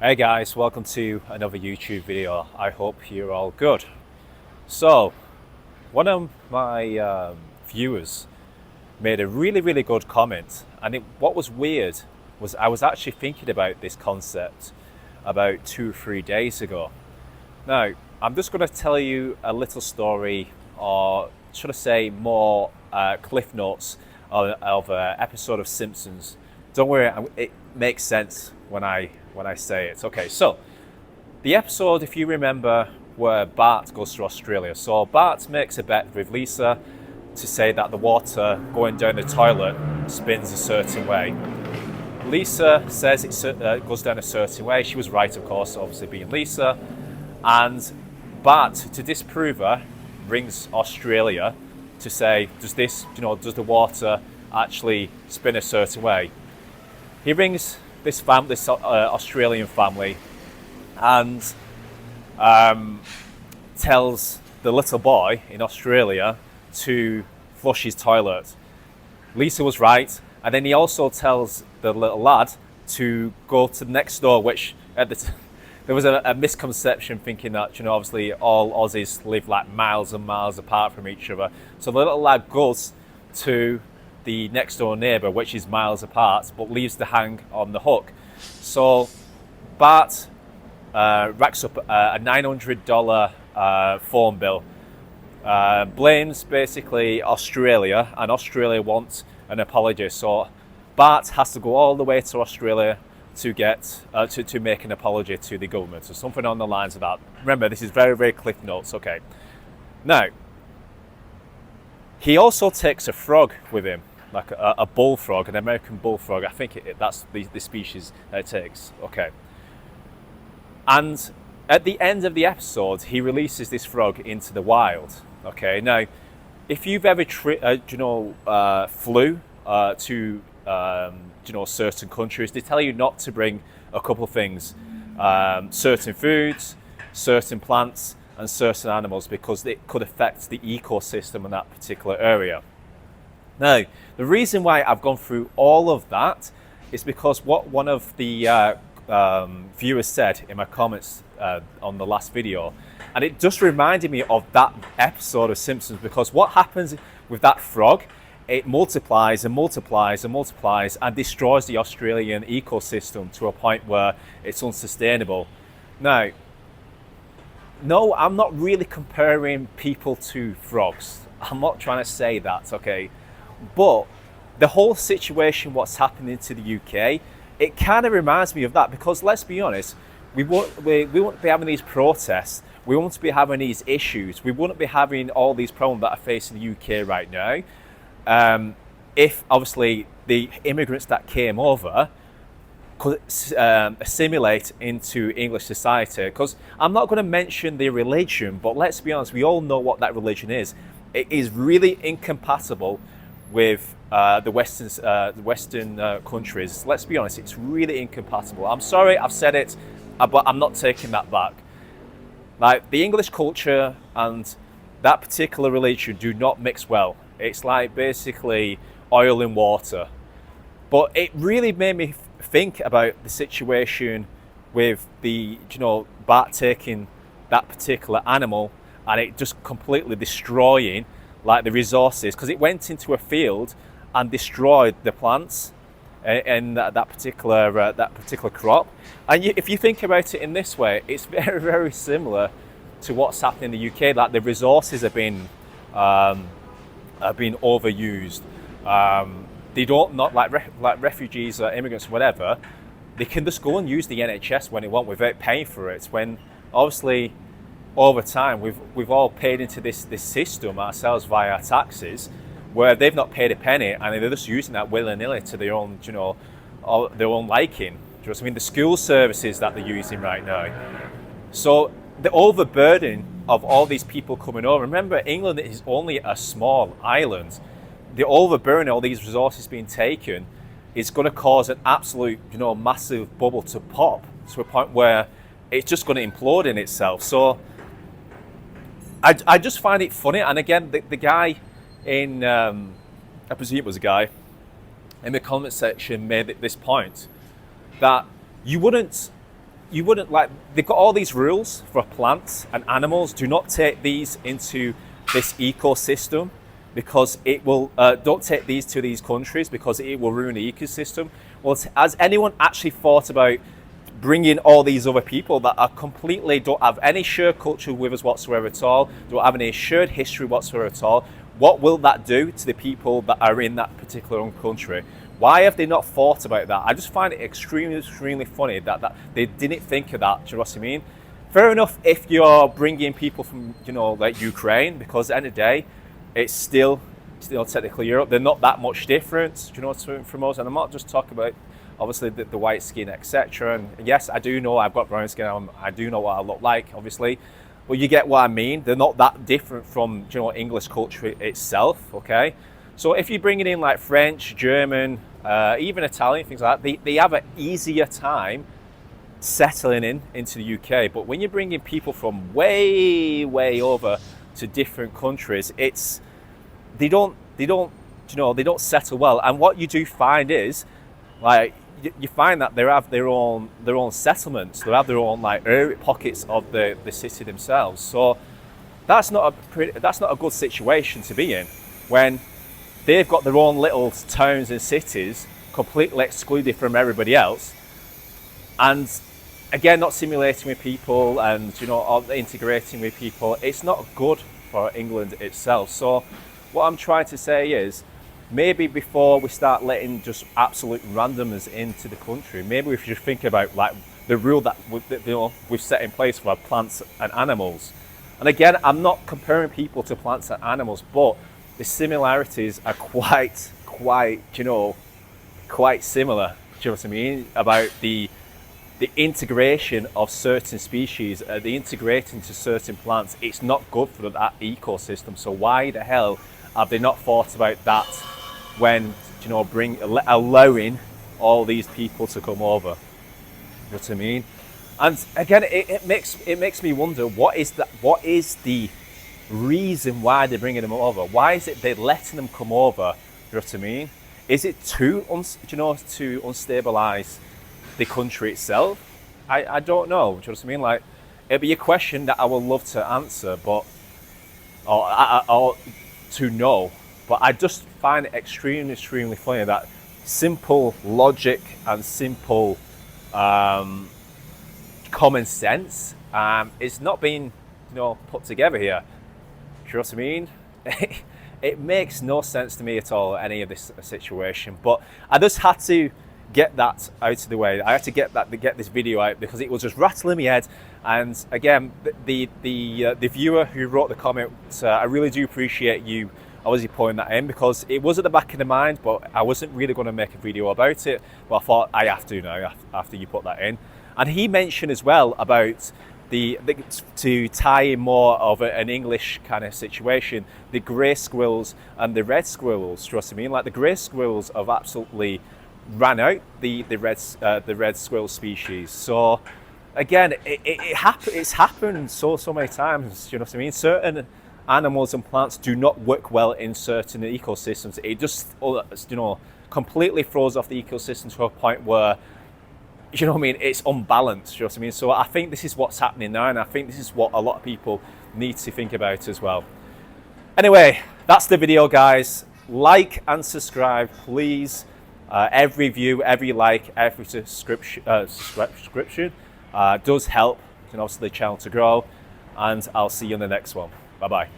Hey guys, welcome to another YouTube video. I hope you're all good. So, one of my viewers made a really good comment, and what was weird was I was actually thinking about this concept about 2 or 3 days ago. Now, I'm just going to tell you a little story, or should I say more cliff notes of an episode of Simpsons. Don't worry, it makes sense when I say it. Okay, so the episode, if you remember, where Bart goes to Australia. So Bart makes a bet with Lisa to say that the water going down the toilet spins a certain way. Lisa says it goes down a certain way. She was right, of course, obviously being Lisa. And Bart, to disprove her, rings Australia to say, does the water actually spin a certain way? He rings this Australian family, and tells the little boy in Australia to flush his toilet. Lisa was right, and then he also tells the little lad to go to the next door, which there was a misconception thinking that, obviously all Aussies live like miles and miles apart from each other. So the little lad goes to the next door neighbour, which is miles apart, but leaves the hang on the hook. So Bart racks up a $900 phone bill, blames basically Australia, and Australia wants an apology. So Bart has to go all the way to Australia to get to make an apology to the government, or something on the lines of that. Remember, this is very cliff notes. Okay, now he also takes a frog with him, like a bullfrog, an American bullfrog. I think that's the species that it takes. Okay. And at the end of the episode, he releases this frog into the wild. Okay. Now, if you've ever flew to certain countries, they tell you not to bring a couple of things: certain foods, certain plants, and certain animals, because it could affect the ecosystem in that particular area. Now, the reason why I've gone through all of that is because what one of the viewers said in my comments on the last video, and it just reminded me of that episode of Simpsons, because what happens with that frog, it multiplies and multiplies and multiplies and destroys the Australian ecosystem to a point where it's unsustainable. Now, no, I'm not really comparing people to frogs. I'm not trying to say that, okay? But the whole situation, what's happening to the UK, it kind of reminds me of that, because let's be honest, we won't be having these protests, we won't be having these issues, we wouldn't be having all these problems that are facing the UK right now, if obviously the immigrants that came over could assimilate into English society. Because I'm not going to mention the religion, but let's be honest, we all know what that religion is. It is really incompatible with the Western countries. Let's be honest, it's really incompatible. I'm sorry, I've said it, but I'm not taking that back. Like, the English culture and that particular religion do not mix well. It's like basically oil and water. But it really made me think about the situation with the, Bart taking that particular animal and it just completely destroying like the resources, because it went into a field and destroyed the plants in that particular crop. And if you think about it in this way, it's very similar to what's happening in the UK. Like, the resources have been overused. They don't, not like refugees or immigrants or whatever. They can just go and use the NHS when they want without paying for it. When obviously, over time, we've all paid into this system ourselves via our taxes, where they've not paid a penny and they're just using that willy-nilly to their own, their own liking. Do you know what I mean? The school services that they're using right now. So the overburden of all these people coming over. Remember, England is only a small island. The overburden, all these resources being taken, is going to cause an absolute, massive bubble to pop to a point where it's just going to implode in itself. So I just find it funny. And again, the guy in, I presume it was a guy, in the comment section made this point, that you wouldn't you wouldn't like, they've got all these rules for plants and animals. Do not take these into this ecosystem because it will, don't take these to these countries because it will ruin the ecosystem. Well, has anyone actually thought about bringing all these other people that are completely, don't have any shared culture with us whatsoever at all, don't have any shared history whatsoever at all? What will that do to the people that are in that particular country? Why have they not thought about that? I just find it extremely funny that they didn't think of that. Do you know what I mean? Fair enough if you're bringing people from, you know, like Ukraine, because at the end of the day, it's still technically Europe. They're not that much different, do you know what I mean, from us? And I'm not just talking about, obviously, the white skin, etc. And yes, I do know I've got brown skin. I do know what I look like, obviously. But you get what I mean. They're not that different from, you know, English culture itself, okay? So if you're bringing in like French, German, even Italian, things like that, they have an easier time settling into the UK. But when you're bringing people from way over to different countries, they don't settle well. And what you do find is, like, you find that they have their own settlements. They have their own like pockets of the city themselves. So that's not a good situation to be in when they've got their own little towns and cities completely excluded from everybody else, and again, not simulating with people and, you know, integrating with people. It's not good for England itself. So what I'm trying to say is, maybe before we start letting just absolute randomers into the country, maybe we should think about like the rule that we've set in place for plants and animals. And again, I'm not comparing people to plants and animals, but the similarities are quite similar. Do you know what I mean? About the integration of certain species, the integrating to certain plants. It's not good for that ecosystem. So why the hell have they not thought about that when, you know, allowing all these people to come over? You know what I mean? And again, it makes me wonder, what is the reason why they're bringing them over? Why is it they're letting them come over? You know what I mean? Is it to unstabilize the country itself? I don't know. Do you know what I mean? Like, it'd be a question that I would love to answer, but or to know. But I just find it extremely funny that simple logic and simple common sense is not being, you know, put together here. Do you know what I mean? It makes no sense to me at all, any of this situation. But I just had to get that out of the way. I had to get this video out because it was just rattling my head. And again, the viewer who wrote the comment, I really do appreciate you obviously pointing that in, because it was at the back of the mind, but I wasn't really going to make a video about it. But I thought I have to now after you put that in. And he mentioned as well about to tie in more of an English kind of situation, the grey squirrels and the red squirrels. Trust me, like the grey squirrels have absolutely ran out the red squirrel species. So again, it's happened so many times. You know what I mean? Certain animals and plants do not work well in certain ecosystems. It just, you know, completely throws off the ecosystem to a point where, you know what I mean, it's unbalanced. You know what I mean? So I think this is what's happening now, and I think this is what a lot of people need to think about as well. Anyway, that's the video, guys. Like and subscribe, please. Every view, every like, every subscription does help, and obviously the channel to grow. And I'll see you in the next one. Bye bye.